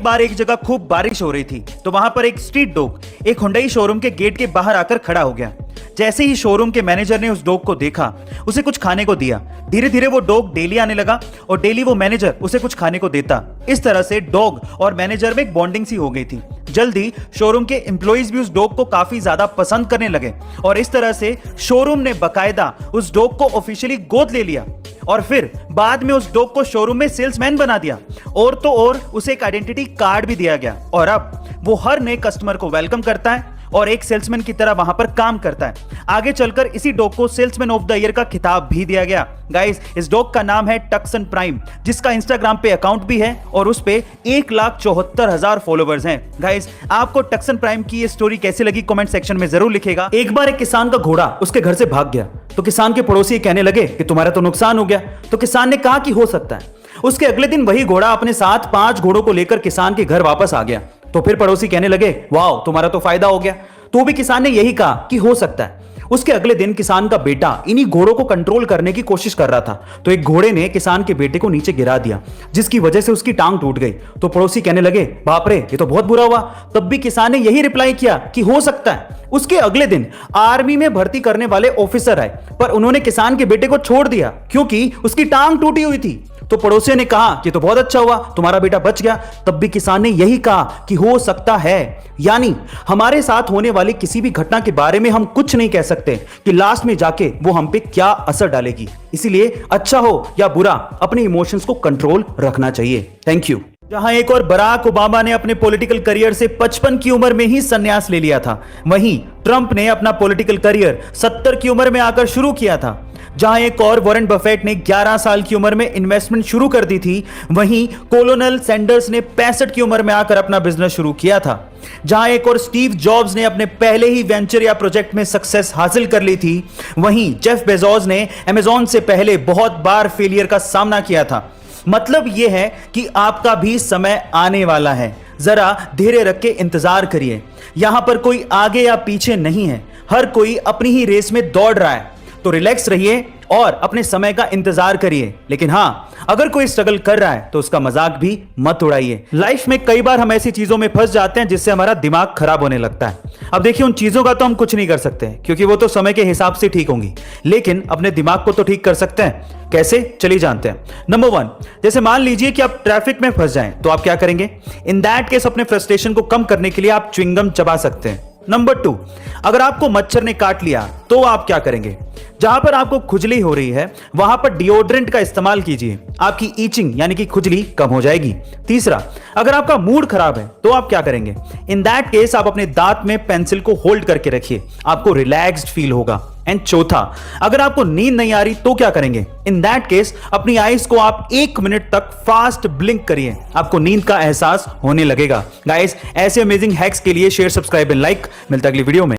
बार एक जगह खूब बारिश हो रही थी तो वहां पर एक स्ट्रीट डॉग एक हुंडई शोरूम के गेट के बाहर आकर खड़ा हो गया। जैसे ही शोरूम के मैनेजर ने उस डॉग को देखा, उसे कुछ खाने को दिया। धीरे धीरे वो डॉग डेली आने लगा और डेली वो मैनेजर उसे कुछ खाने को देता। इस तरह से डॉग और मैनेजर में एक बॉन्डिंग सी हो गई थी। जल्दी शोरूम के एम्प्लॉइज भी उस डॉग को काफी ज्यादा पसंद करने लगे और इस तरह से शोरूम ने बकायदा उस डॉग को ऑफिशियली गोद ले लिया और फिर बाद में उस डॉग को शोरूम में सेल्समैन बना दिया और तो और उसे एक आइडेंटिटी कार्ड भी दिया गया और अब वो हर नए कस्टमर को वेलकम करता है और एक सेल्समैन की तरह वहां पर काम करता है। आगे चलकर इसी डॉग को सेल्समैन ऑफ द ईयर का खिताब भी दिया गया। गाइस, इस डॉग का नाम है टक्सन प्राइम, जिसका इंस्टाग्राम पे अकाउंट भी है और उस पे 1,74,000 फॉलोवर्स हैं। गाइस, आपको टक्सन प्राइम की ये स्टोरी कैसी लगी कमेंट सेक्शन में जरूर लिखेगा। एक बार एक किसान का घोड़ा उसके घर से भाग गया तो किसान के पड़ोसी कहने लगे कि तुम्हारा तो नुकसान हो गया। तो किसान ने कहा कि हो सकता है। उसके अगले दिन वही घोड़ा अपने साथ 5 घोड़ों को लेकर किसान के घर वापस आ गया। तो फिर पड़ोसी कहने लगे, वाह, तुम्हारा तो फायदा हो गया। तो भी किसान ने यही कहा कि हो सकता है। उसके अगले दिन किसान का बेटा इन्हीं घोड़ों को कंट्रोल करने की कोशिश कर रहा था तो एक घोड़े ने किसान के बेटे को नीचे गिरा दिया, जिसकी वजह से उसकी टांग टूट गई। तो पड़ोसी कहने लगे, बाप रे, ये तो बहुत बुरा हुआ। तब भी किसान ने यही रिप्लाई किया कि हो सकता है। उसके अगले दिन आर्मी में भर्ती करने वाले ऑफिसर आए पर उन्होंने किसान के बेटे को छोड़ दिया क्योंकि उसकी टांग टूटी हुई थी। तो पड़ोसियों ने कहा कि तो बहुत अच्छा हुआ, तुम्हारा बेटा बच गया। तब भी किसान ने यही कहा कि हो सकता है। यानी हमारे साथ होने वाली किसी भी घटना के बारे में हम कुछ नहीं कह सकते कि लास्ट में जाके वो हम पे क्या असर डालेगी। इसीलिए अच्छा हो या बुरा, अपने इमोशंस को कंट्रोल रखना चाहिए। Thank you. जहां एक और बराक ओबामा ने अपने पॉलिटिकल करियर से 55 की उम्र में ही संन्यास ले लिया था, वहीं ट्रंप ने अपना पॉलिटिकल करियर 70 की उम्र में आकर शुरू किया था। जहां एक और वॉरेन बफेट ने 11 साल की उम्र में इन्वेस्टमेंट शुरू कर दी थी, वहीं कोलोनल सैंडर्स ने 65 की उम्र में आकर अपना बिजनेस शुरू किया था। जहां एक और स्टीव जॉब्स ने अपने पहले ही वेंचर या प्रोजेक्ट में सक्सेस हासिल कर ली थी, वहीं जेफ बेजोस ने अमेज़न से पहले बहुत बार फेलियर का सामना किया था। मतलब यह है कि आपका भी समय आने वाला है, जरा धैर्य रख के इंतजार करिए। यहां पर कोई आगे या पीछे नहीं है, हर कोई अपनी ही रेस में दौड़ रहा है। तो रिलैक्स रहिए और अपने समय का इंतजार करिए। लेकिन हां, अगर कोई स्ट्रगल कर रहा है तो उसका मजाक भी मत उड़ाइए। लाइफ में कई बार हम ऐसी चीजों में फंस जाते हैं जिससे हमारा दिमाग खराब होने लगता है। अब देखिए, उन चीजों का तो हम कुछ नहीं कर सकते क्योंकि वो तो समय के हिसाब से ठीक होंगी, लेकिन अपने दिमाग को तो ठीक कर सकते हैं। कैसे, चलिए जानते हैं। नंबर 1, जैसे मान लीजिए कि आप ट्रैफिक में फंस जाएं तो आप क्या करेंगे? इन दैट केस अपने फ्रस्ट्रेशन को कम करने के लिए आप च्युइंगम चबा सकते हैं। नंबर 2, अगर आपको मच्छर ने काट लिया तो आप क्या करेंगे? जहां पर आपको खुजली हो रही है वहां पर डिओड्रेंट का इस्तेमाल कीजिए, आपकी ईचिंग यानी कि खुजली कम हो जाएगी। तीसरा, अगर आपका मूड खराब है तो आप क्या करेंगे? इन दैट केस आप अपने दांत में पेंसिल को होल्ड करके रखिए, आपको रिलैक्स्ड फील होगा। एंड चौथा, अगर आपको नींद नहीं आ रही तो क्या करेंगे? इन दैट केस अपनी आईज को आप 1 मिनट तक फास्ट ब्लिंक करिए, आपको नींद का एहसास होने लगेगा। गाइस, ऐसे अमेजिंग हैक्स के लिए शेयर, सब्सक्राइब एंड लाइक। मिलता है अगली वीडियो में।